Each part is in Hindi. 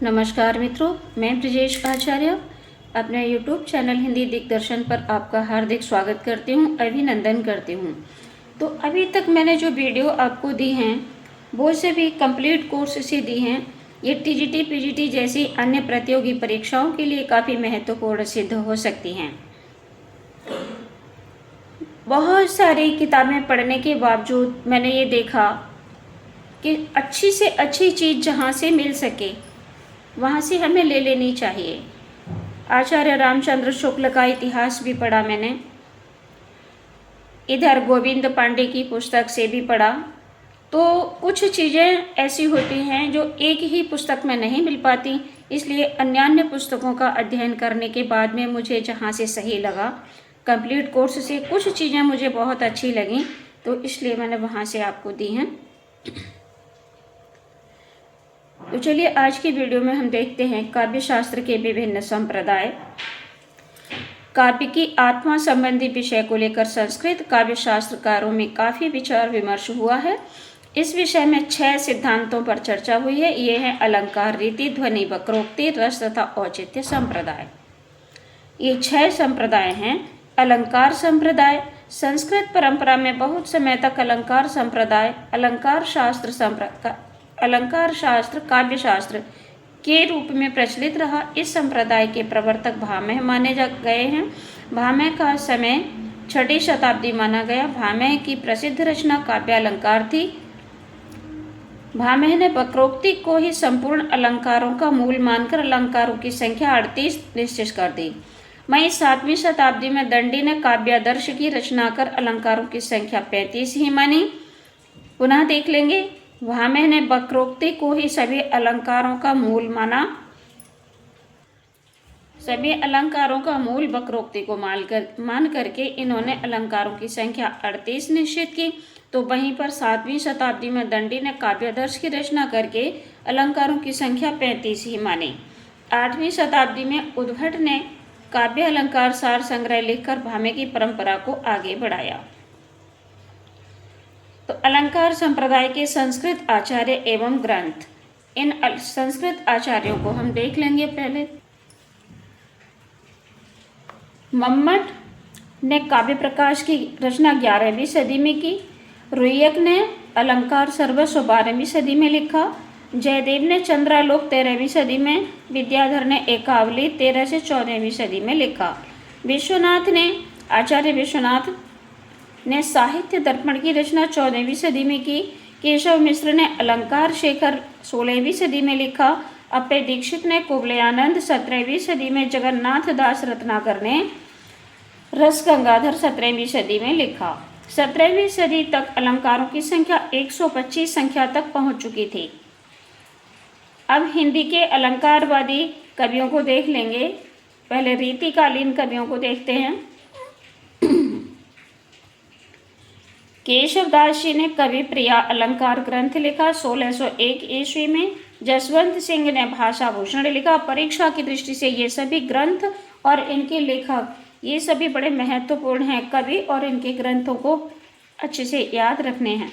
नमस्कार मित्रों, मैं ब्रजेश आचार्य अपने YouTube चैनल हिंदी दिग्दर्शन पर आपका हार्दिक स्वागत करती हूँ, अभिनंदन करती हूँ। तो अभी तक मैंने जो वीडियो आपको दी हैं वो सभी कंप्लीट कोर्स से दी हैं। ये टीजीटी पीजीटी जैसी अन्य प्रतियोगी परीक्षाओं के लिए काफ़ी महत्वपूर्ण सिद्ध हो सकती हैं। बहुत सारी किताबें पढ़ने के बावजूद मैंने ये देखा कि अच्छी से अच्छी चीज़ जहाँ से मिल सके वहाँ से हमें ले लेनी चाहिए। आचार्य रामचंद्र शुक्ल का इतिहास भी पढ़ा मैंने, इधर गोविंद पांडे की पुस्तक से भी पढ़ा। तो कुछ चीज़ें ऐसी होती हैं जो एक ही पुस्तक में नहीं मिल पाती, इसलिए अन्य पुस्तकों का अध्ययन करने के बाद में मुझे जहाँ से सही लगा, कंप्लीट कोर्स से कुछ चीज़ें मुझे बहुत अच्छी लगीं, तो इसलिए मैंने वहाँ से आपको दी हैं। तो चलिए आज की वीडियो में हम देखते हैं काव्य शास्त्र के विभिन्न संप्रदाय। काव्य की आत्मा संबंधी विषय को लेकर संस्कृत काव्य शास्त्रकारों में काफ़ी विचार विमर्श हुआ है। इस विषय में 6 सिद्धांतों पर चर्चा हुई है। ये हैं अलंकार, रीति, ध्वनि, वक्रोक्ति, रस तथा औचित्य संप्रदाय। ये 6 संप्रदाय हैं। अलंकार संप्रदाय, संस्कृत परंपरा में बहुत समय तक अलंकार संप्रदाय अलंकार शास्त्र काव्य शास्त्र के रूप में प्रचलित रहा। इस संप्रदाय के प्रवर्तक भामह माने गए हैं। भामह का समय 6वीं शताब्दी माना गया। भामह की प्रसिद्ध रचना काव्यालंकार थी। भामह ने वक्रोक्ति को ही संपूर्ण अलंकारों का मूल मानकर अलंकारों की संख्या 38 निश्चित कर दी। वहीं 7वीं शताब्दी में दंडी ने काव्यादर्श की रचना कर अलंकारों की संख्या 35 ही मानी। पुनः देख लेंगे, भामह ने वक्रोक्ति को ही सभी अलंकारों का मूल माना। सभी अलंकारों का मूल वक्रोक्ति को मान करके इन्होंने अलंकारों की संख्या 38 निश्चित की। तो वहीं पर 7वीं शताब्दी में दंडी ने काव्यादर्श की रचना करके अलंकारों की संख्या 35 ही मानी। 8वीं शताब्दी में उद्भट ने काव्य अलंकार सार संग्रह लिखकर भामह की परंपरा को आगे बढ़ाया। तो अलंकार संप्रदाय के संस्कृत आचार्य एवं ग्रंथ, इन संस्कृत आचार्यों को हम देख लेंगे। पहले मम्मट ने काव्य प्रकाश की रचना 11वीं सदी में की। रुय्यक ने अलंकार सर्वस्व 12वीं सदी में लिखा। जयदेव ने चंद्रालोक 13वीं सदी में, विद्याधर ने एकावली 13 से 14वीं सदी में लिखा। आचार्य विश्वनाथ ने साहित्य दर्पण की रचना 14वीं सदी में की। केशव मिश्र ने अलंकार शेखर 16वीं सदी में लिखा। अप्पे दीक्षित ने कुवलयानंद 17वीं सदी में, जगन्नाथ दास रत्नाकर ने रस गंगाधर 17वीं सदी में लिखा। 17वीं सदी तक अलंकारों की संख्या 125 संख्या तक पहुंच चुकी थी। अब हिंदी के अलंकारवादी कवियों को देख लेंगे। पहले रीतिकालीन कवियों को देखते हैं। केशवदास जी ने कवि प्रिया अलंकार ग्रंथ लिखा 1601 ईस्वी में। जसवंत सिंह ने भाषा भूषण लिखा। परीक्षा की दृष्टि से ये सभी ग्रंथ और इनके लेखक ये सभी बड़े महत्वपूर्ण हैं। कवि और इनके ग्रंथों को अच्छे से याद रखने हैं।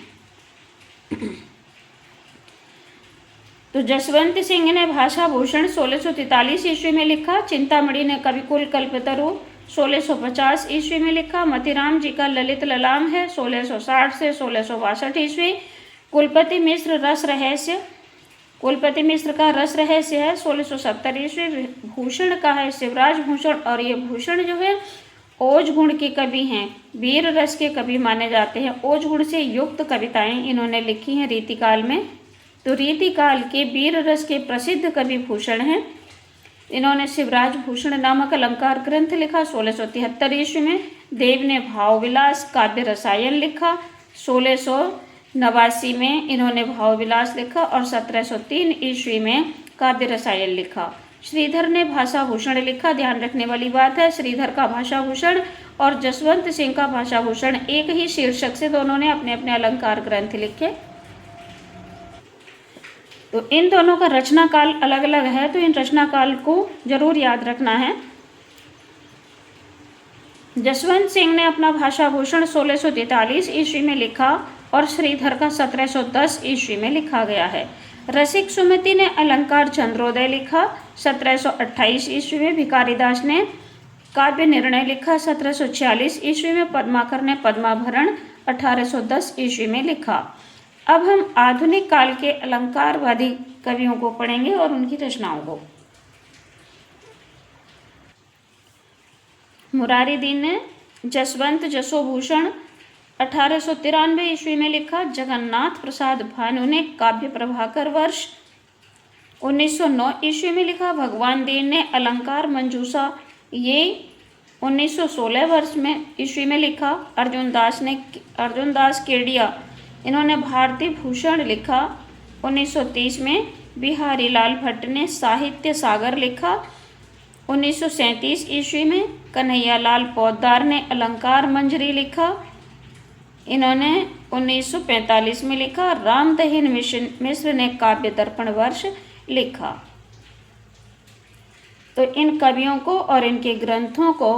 तो जसवंत सिंह ने भाषा भूषण 1643 ईस्वी में लिखा। चिंतामणि ने कविकुल कल्पतरु 1650 ईस्वी में लिखा। मतीराम जी का ललित ललाम है 1660 से 1662 ईस्वी। कुलपति मिश्र का रस रहस्य है 1670 ईस्वी। भूषण का है शिवराज भूषण, और ये भूषण जो है ओज गुण के कवि हैं, वीर रस के कवि माने जाते हैं। ओज गुण से युक्त कविताएं इन्होंने लिखी हैं रीतिकाल में। तो रीतिकाल के वीर रस के प्रसिद्ध कवि भूषण हैं। इन्होंने शिवराज भूषण नामक अलंकार ग्रंथ लिखा 1673 ईस्वी में। देव ने भाव विलास काव्य रसायन लिखा 1689 में। इन्होंने भाव विलास लिखा और 1703 ईस्वी में काव्य रसायन लिखा। श्रीधर ने भाषा भूषण लिखा। ध्यान रखने वाली बात है, श्रीधर का भाषा भूषण और जसवंत सिंह का भाषा भूषण एक ही शीर्षक से दोनों ने अपने अपने अलंकार ग्रंथ लिखे। तो इन दोनों का रचना काल अलग अलग है, तो इन रचना काल को जरूर याद रखना है। जसवंत सिंह ने अपना भाषा भूषण 1643 ईस्वी में लिखा और श्रीधर का 1710 ईस्वी में लिखा गया है। रसिक सुमति ने अलंकार चंद्रोदय लिखा 1728 ईस्वी में। भिखारीदास ने काव्य निर्णय लिखा 1746 ईस्वी में। पद्माकर ने पद्माभरण 1810 ईस्वी में लिखा। अब हम आधुनिक काल के अलंकारवादी कवियों को पढ़ेंगे और उनकी रचनाओं को। मुरारी दीन ने जसवंत जसोभूषण 1893 ईस्वी में लिखा। जगन्नाथ प्रसाद भानु ने काव्य प्रभाकर वर्ष 1909 ईस्वी में लिखा। भगवान दीन ने अलंकार मंजूषा ये 1916 वर्ष में ईस्वी में लिखा। अर्जुन दास केडिया इन्होंने भारतीय भूषण लिखा 1930 में। बिहारी लाल भट्ट ने साहित्य सागर लिखा 1937 ईस्वी में। कन्हैया लाल पोद्दार ने अलंकार मंजरी लिखा, इन्होंने 1945 में लिखा। रामदहिन मिश्र ने काव्य दर्पण वर्ष लिखा। तो इन कवियों को और इनके ग्रंथों को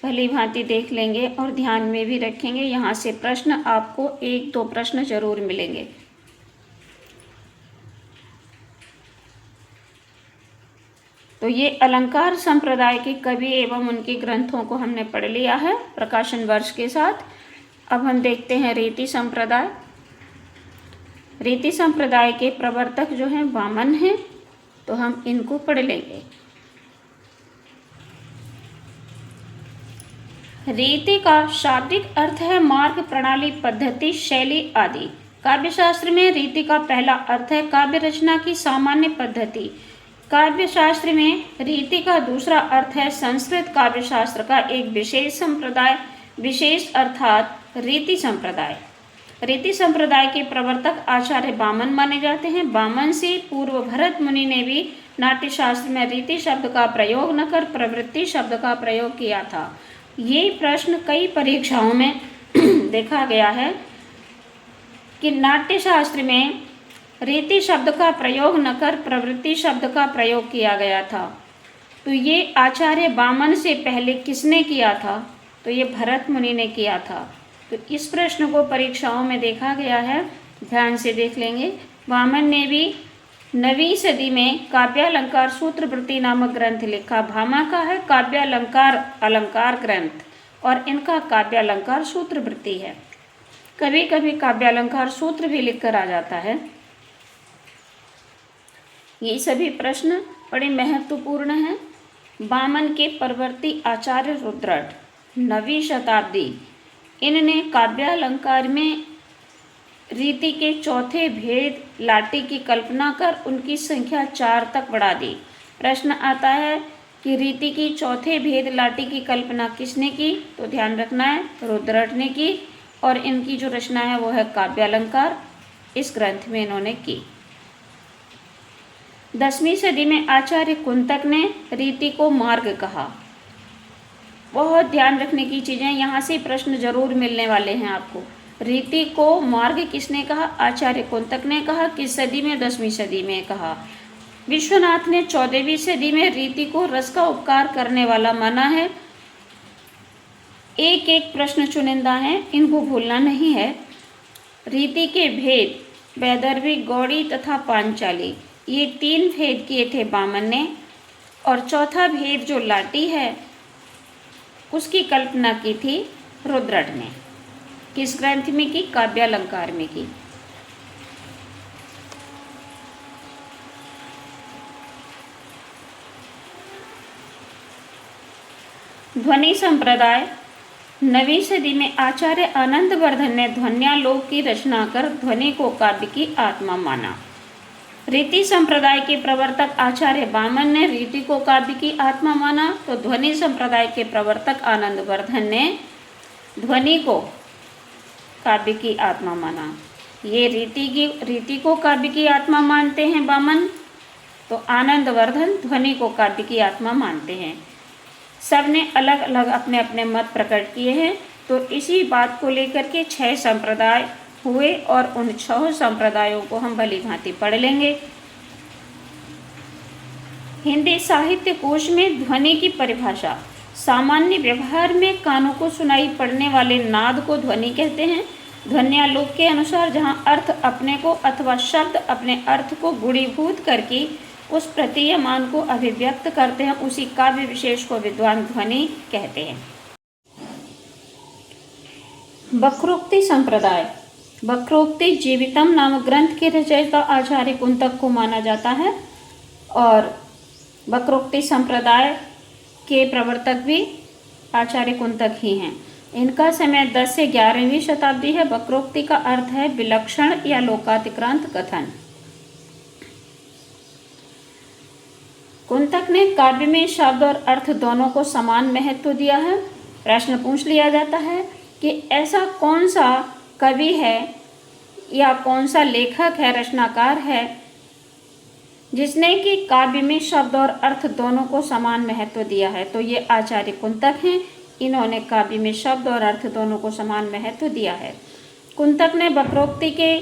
भली भांति देख लेंगे और ध्यान में भी रखेंगे। यहाँ से प्रश्न आपको 1-2 प्रश्न जरूर मिलेंगे। तो ये अलंकार संप्रदाय के कवि एवं उनके ग्रंथों को हमने पढ़ लिया है प्रकाशन वर्ष के साथ। अब हम देखते हैं रीति संप्रदाय। रीति संप्रदाय के प्रवर्तक जो हैं वामन हैं, तो हम इनको पढ़ लेंगे। रीति का शाब्दिक अर्थ है मार्ग, प्रणाली, पद्धति, शैली आदि। काव्यशास्त्र में रीति का पहला अर्थ है काव्य रचना की सामान्य पद्धति। काव्यशास्त्र में रीति का दूसरा अर्थ है संस्कृत काव्यशास्त्र का एक विशेष संप्रदाय, विशेष अर्थात रीति संप्रदाय। रीति संप्रदाय के प्रवर्तक आचार्य वामन माने जाते हैं। वामन से पूर्व भरत मुनि ने भी नाट्यशास्त्र में रीति शब्द का प्रयोग न कर प्रवृत्ति शब्द का प्रयोग किया था। ये प्रश्न कई परीक्षाओं में देखा गया है कि नाट्यशास्त्र में रीति शब्द का प्रयोग न कर प्रवृत्ति शब्द का प्रयोग किया गया था। तो ये आचार्य वामन से पहले किसने किया था? तो ये भरत मुनि ने किया था। तो इस प्रश्न को परीक्षाओं में देखा गया है, ध्यान से देख लेंगे। वामन ने भी 9वीं सदी में काव्यालंकार सूत्रवृत्ति नामक ग्रंथ लिखा। भामा का है काव्यालंकार अलंकार ग्रंथ और इनका काव्यालंकार सूत्रवृत्ति है। कभी कभी काव्यालंकार सूत्र भी लिखकर आ जाता है। ये सभी प्रश्न बड़े महत्वपूर्ण हैं। वामन के परवर्ती आचार्य रुद्रट 9वीं शताब्दी, इनने काव्यालंकार में रीति के चौथे भेद लाटी की कल्पना कर उनकी संख्या 4 तक बढ़ा दी। प्रश्न आता है कि रीति की चौथे भेद लाटी की कल्पना किसने की? तो ध्यान रखना है रुद्रट ने की और इनकी जो रचना है वो है काव्यालंकार। इस ग्रंथ में इन्होंने की। 10वीं सदी में आचार्य कुंतक ने रीति को मार्ग कहा। बहुत ध्यान रखने की चीज़ें, यहाँ से प्रश्न जरूर मिलने वाले हैं आपको। रीति को मार्ग किसने कहा? आचार्य कुंतक ने कहा। किस सदी में? 10वीं सदी में कहा। विश्वनाथ ने 14वीं सदी में रीति को रस का उपकार करने वाला माना है। एक एक प्रश्न चुनिंदा है, इनको भूलना नहीं है। रीति के भेद वैदर्भी, गौड़ी तथा पांचाली, ये 3 भेद किए थे वामन ने और चौथा भेद जो लाटी है उसकी कल्पना की थी रुद्रट ने। किस ग्रंथ में की? काव्यालंकार में की। ध्वनि संप्रदाय 9वीं सदी में आचार्य आनंदवर्धन ने ध्वन्यालोक की रचना कर ध्वनि को काव्य की आत्मा माना। रीति संप्रदाय के प्रवर्तक आचार्य वामन ने रीति को काव्य की आत्मा माना। तो ध्वनि संप्रदाय के प्रवर्तक आनंदवर्धन ने ध्वनि को काव्य की आत्मा माना। ये रीति को काव्य की आत्मा मानते हैं वामन, तो आनंदवर्धन ध्वनि को काव्य की आत्मा मानते हैं। सबने अलग अलग अपने अपने मत प्रकट किए हैं। तो इसी बात को लेकर के 6 संप्रदाय हुए और उन 6 संप्रदायों को हम भली भांति पढ़ लेंगे। हिंदी साहित्य कोश में ध्वनि की परिभाषा, सामान्य व्यवहार में कानों को सुनाई पड़ने वाले नाद को ध्वनि कहते हैं। ध्वन्यालोक के अनुसार जहाँ अर्थ अपने को अथवा शब्द अपने अर्थ को गुणीभूत करके उस प्रतीयमान को अभिव्यक्त करते हैं, उसी काव्य विशेष को विद्वान ध्वनि कहते हैं। वक्रोक्ति संप्रदाय। वक्रोक्ति जीवितम नामक ग्रंथ के रचयिता आचार्य कुंतक को माना जाता है और वक्रोक्ति संप्रदाय के प्रवर्तक भी आचार्य कुंतक ही हैं। इनका समय 10 से 11वीं शताब्दी है। वक्रोक्ति का अर्थ है विलक्षण या लोकातिक्रांत कथन। कुंतक ने काव्य में शब्द और अर्थ दोनों को समान महत्व दिया है। प्रश्न पूछ लिया जाता है कि ऐसा कौन सा कवि है या कौन सा लेखक है, रचनाकार है, जिसने कि काव्य में शब्द और अर्थ दोनों को समान महत्व दिया है। तो ये आचार्य कुंतक हैं। इन्होंने काव्य में शब्द और अर्थ दोनों को समान महत्व दिया है। कुंतक ने वक्रोक्ति के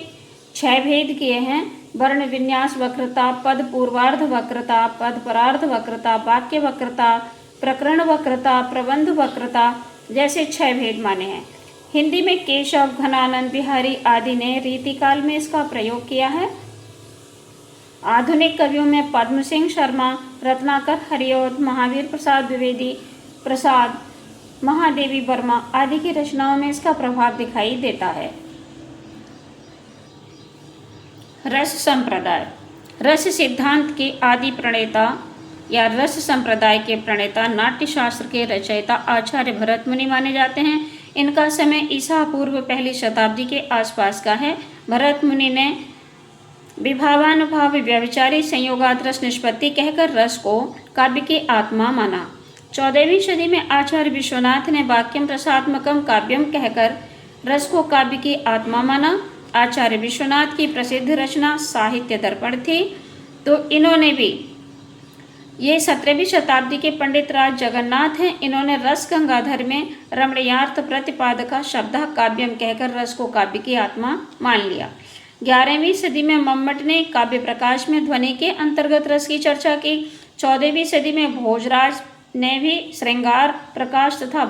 6 भेद किए हैं। वर्ण विन्यास वक्रता, पद पूर्वार्ध वक्रता, पद परार्ध वक्रता, वाक्य वक्रता, प्रकरण वक्रता, प्रबंध वक्रता जैसे 6 भेद माने हैं। हिंदी में केशव, घनानंद, बिहारी आदि ने रीतिकाल में इसका प्रयोग किया है। आधुनिक कवियों में पद्म सिंह शर्मा, रत्नाकर हरिओत, महावीर प्रसाद द्विवेदी प्रसाद, महादेवी वर्मा आदि की रचनाओं में इसका प्रभाव दिखाई देता है। रस संप्रदाय। रस सिद्धांत के आदि प्रणेता या रस संप्रदाय के प्रणेता नाट्य शास्त्र के रचयिता आचार्य भरत मुनि माने जाते हैं। इनका समय ईसा पूर्व 1ली शताब्दी के आसपास का है। भरत मुनि ने विभावानुभाव व्यभिचारी संयोगात रस निष्पत्ति कहकर रस को काव्य की आत्मा माना। 14वीं सदी में आचार्य विश्वनाथ ने वाक्यम रसात्मकम काव्यम कहकर रस को काव्य की आत्मा माना। आचार्य विश्वनाथ की प्रसिद्ध रचना साहित्य दर्पण थी। तो इन्होंने भी, ये 17वीं शताब्दी के पंडित राज जगन्नाथ हैं। इन्होंने रस गंगाधर में रमणीयार्थ प्रतिपादका शब्द काव्यम कहकर रस को काव्य की आत्मा मान लिया। 11वीं सदी में मम्मट ने काव्य प्रकाश में ध्वनि के अंतर्गत रस की चर्चा की। 14वीं सदी में भोजराज ने भी श्रृंगार प्रकाश तथा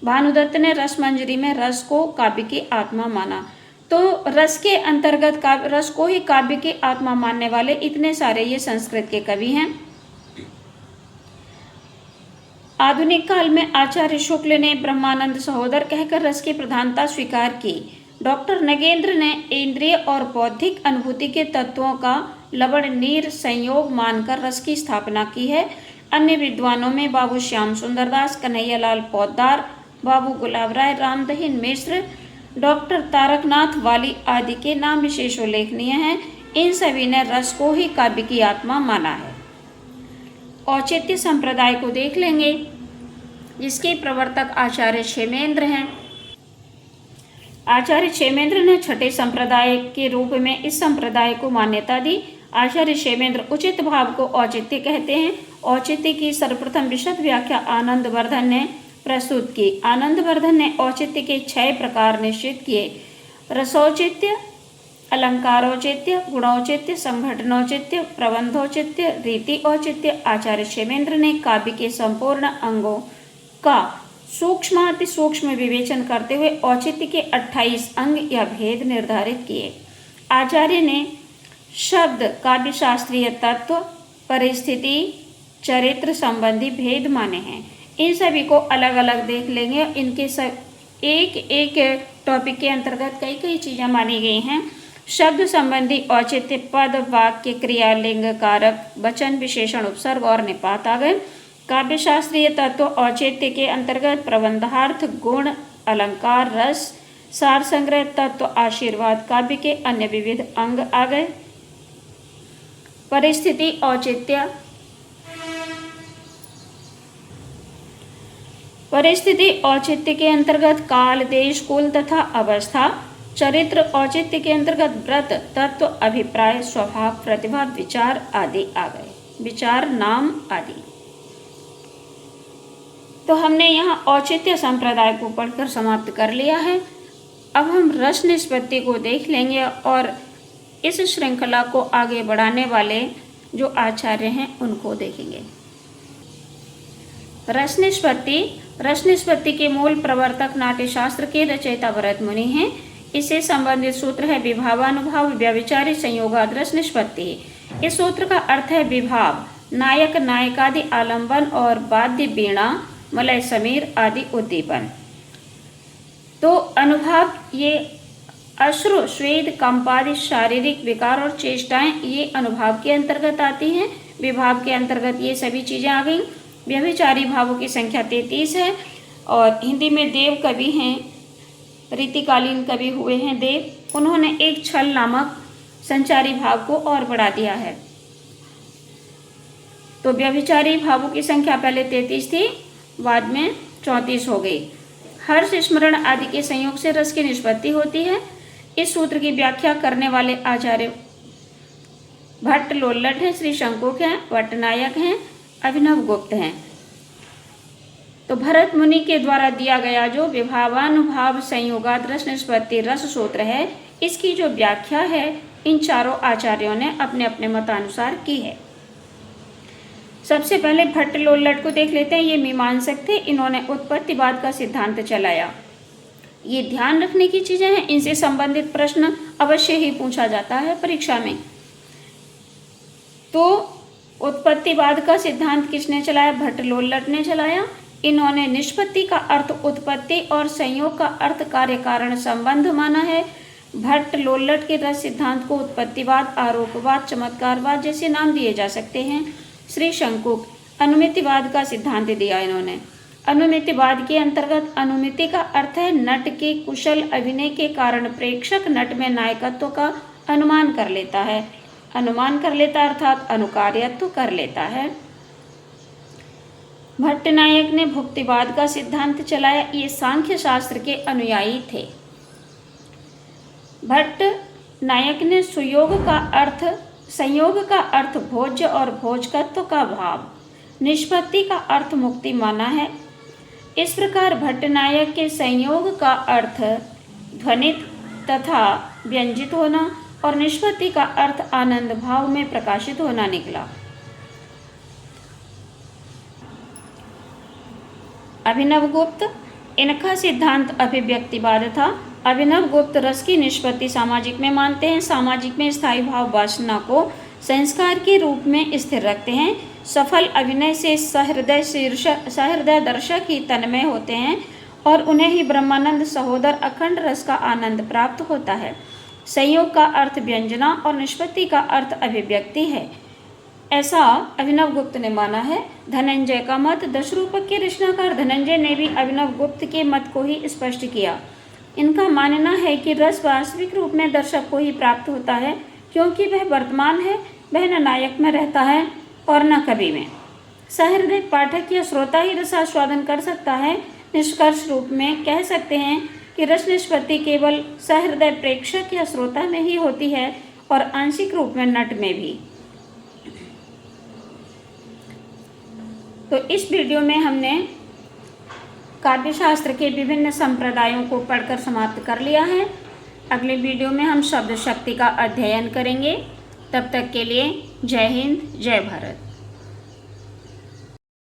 भानुदत्त ने रसमंजरी में रस को काव्य की आत्मा माना। तो रस के अंतर्गत रस को ही काव्य की आत्मा मानने वाले इतने सारे ये संस्कृत के कवि हैं। आधुनिक काल में आचार्य शुक्ल ने ब्रह्मानंद सहोदर कहकर रस की प्रधानता स्वीकार की। डॉक्टर नगेंद्र ने इंद्रिय और बौद्धिक अनुभूति के तत्वों का लवण नीर संयोग मानकर रस की स्थापना की है। अन्य विद्वानों में बाबू श्याम सुंदरदास, कन्हैयालाल पोद्दार, बाबू गुलाब राय, रामदहीन मिश्र, डॉक्टर तारकनाथ वाली आदि के नाम विशेष उल्लेखनीय हैं। इन सभी ने रस को ही काव्य की आत्मा माना है। औचित्य संप्रदाय को देख लेंगे, जिसके प्रवर्तक आचार्य क्षेमेंद्र हैं। आचार्य क्षेमेंद्र ने छठे संप्रदाय के रूप में इस संप्रदाय को मान्यता दी। आचार्य क्षेमेंद्र उचित भाव को औचित्य कहते हैं। औचित्य की सर्वप्रथम विशद व्याख्या आनंदवर्धन ने प्रस्तुत की। आनंदवर्धन ने औचित्य के 6 प्रकार निश्चित किए: रसौचित्य, अलंकारोचित्य, गुणौचित्य, संघटनौचित्य, प्रबंधौचित्य, रीति औचित्य। आचार्य क्षेमेंद्र ने काव्य के संपूर्ण अंगों का सूक्ष्माति सूक्ष्म विवेचन करते हुए औचित्य के 28 अंग या भेद निर्धारित किए। आचार्य ने शब्द, काव्य शास्त्रीय तत्व, परिस्थिति, चरित्र संबंधी भेद माने हैं। इन सभी को अलग अलग देख लेंगे। इनके सब एक एक टॉपिक के अंतर्गत कई कई चीज़ें मानी गई हैं। शब्द संबंधी औचित्य पद, वाक्य, क्रिया, लिंग, कारक, वचन, विशेषण, उपसर्ग और निपात आ गए। काव्य शास्त्रीय तत्व औचित्य के अंतर्गत प्रबंधार्थ, गुण, अलंकार, रस, सार संग्रह तत्व, आशीर्वाद, काव्य के अन्य विविध अंग आ गए। परिस्थिति औचित्य, परिस्थिति औचित्य के अंतर्गत काल, देश, कुल तथा अवस्था। चरित्र औचित्य के अंतर्गत व्रत, तत्व, अभिप्राय, स्वभाव, प्रतिभा, विचार आदि आ गए। विचार, नाम आदि। तो हमने यहाँ औचित्य संप्रदाय को पढ़कर समाप्त कर लिया है। अब हम रस निष्पत्ति को देख लेंगे और इस श्रृंखला को आगे बढ़ाने वाले जो आचार्य हैं उनको देखेंगे। रस निष्पत्ति रस निष्पत्ति के मूल प्रवर्तक नाट्यशास्त्र के रचयिता भरत मुनि हैं। इससे संबंधित सूत्र है विभावानुभाव व्यभिचारी संयोगाद रस निष्पत्ति। इस सूत्र का अर्थ है विभाव नायक नायकादि आलंबन और वाद्य वीणा मलय समीर आदि उद्दीपन। तो अनुभाव ये अश्रु स्वेद कंपादि शारीरिक विकार और चेष्टाएं ये अनुभाव के अंतर्गत आती हैं। विभाव के अंतर्गत ये सभी चीज़ें आ गई। व्यभिचारी भावों की संख्या 33 है और हिंदी में देव कवि हैं, रीतिकालीन कवि हुए हैं देव। उन्होंने एक छल नामक संचारी भाव को और बढ़ा दिया है। तो व्यभिचारी भावों की संख्या पहले 33 थी, बाद में 34 हो गई। हर्ष स्मरण आदि के संयोग से रस की निष्पत्ति होती है। इस सूत्र की व्याख्या करने वाले आचार्य भट्ट लोल्लट हैं, श्री शंकुक हैं, वटनायक हैं, अभिनव गुप्त हैं। तो भरत मुनि के द्वारा दिया गया जो विभावानुभाव संयोगाद रस निष्पत्ति रस सूत्र है, इसकी जो व्याख्या है इन चारों आचार्यों ने अपने अपने मतानुसार की है। सबसे पहले भट्ट लोल्लट को देख लेते हैं। ये मीमांसक थे, इन्होंने उत्पत्तिवाद का सिद्धांत चलाया। ये ध्यान रखने की चीजें हैं, इनसे संबंधित प्रश्न अवश्य ही पूछा जाता है परीक्षा में। तो उत्पत्तिवाद का सिद्धांत किसने चलाया? भट्ट लोल्लट ने चलाया। इन्होंने निष्पत्ति का अर्थ उत्पत्ति और संयोग का अर्थ कार्य कारण संबंध माना है। भट्ट लोल्लट के रस सिद्धांत को उत्पत्तिवाद, आरोपवाद, चमत्कारवाद जैसे नाम दिए जा सकते हैं। श्री शंकुक अनुमितिवाद का सिद्धांत दिया इन्होंने। अनुमितिवाद के अंतर्गत अनुमिति का अर्थ है नट के कुशल अभिनय के कारण प्रेक्षक नट में नायकत्व का अनुमान कर लेता है। अनुमान कर लेता अर्थात अनुकार्यत्व कर लेता है। भट्ट नायक ने भुक्तिवाद का सिद्धांत चलाया। ये सांख्य शास्त्र के अनुयायी थे। भट्ट नायक ने संयोग का अर्थ भोज्य और भोजकत्व का भाव, निष्पत्ति का अर्थ मुक्ति माना है। इस प्रकार भट्ट नायक के संयोग का अर्थ ध्वनित तथा व्यंजित होना और निष्पत्ति का अर्थ आनंद भाव में प्रकाशित होना निकला। अभिनव गुप्त, इनका सिद्धांत अभिव्यक्तिवाद था। अभिनव गुप्त रस की निष्पत्ति सामाजिक में मानते हैं। सामाजिक में स्थायी भाव वासना को संस्कार के रूप में स्थिर रखते हैं। सफल अभिनय से सहृदय दर्शक ही तन्मय होते हैं और उन्हें ही ब्रह्मानंद सहोदर अखंड रस का आनंद प्राप्त होता है। संयोग का अर्थ व्यंजना और निष्पत्ति का अर्थ अभिव्यक्ति है, ऐसा अभिनव गुप्त ने माना है। धनंजय का मत, दशरूपक के रचनाकार धनंजय ने भी अभिनव गुप्त के मत को ही स्पष्ट किया। इनका मानना है कि रस वास्तविक रूप में दर्शक को ही प्राप्त होता है, क्योंकि वह वर्तमान है, वह न नायक में रहता है और न कवि में। सहृदय पाठक या श्रोता ही रसास्वादन कर सकता है। निष्कर्ष रूप में कह सकते हैं कि रस निष्पत्ति केवल सहृदय प्रेक्षक या श्रोता में ही होती है और आंशिक रूप में नट में भी। तो इस वीडियो में हमने काव्यशास्त्र के विभिन्न संप्रदायों को पढ़कर समाप्त कर लिया है। अगले वीडियो में हम शब्द शक्ति का अध्ययन करेंगे। तब तक के लिए जय हिंद, जय भारत।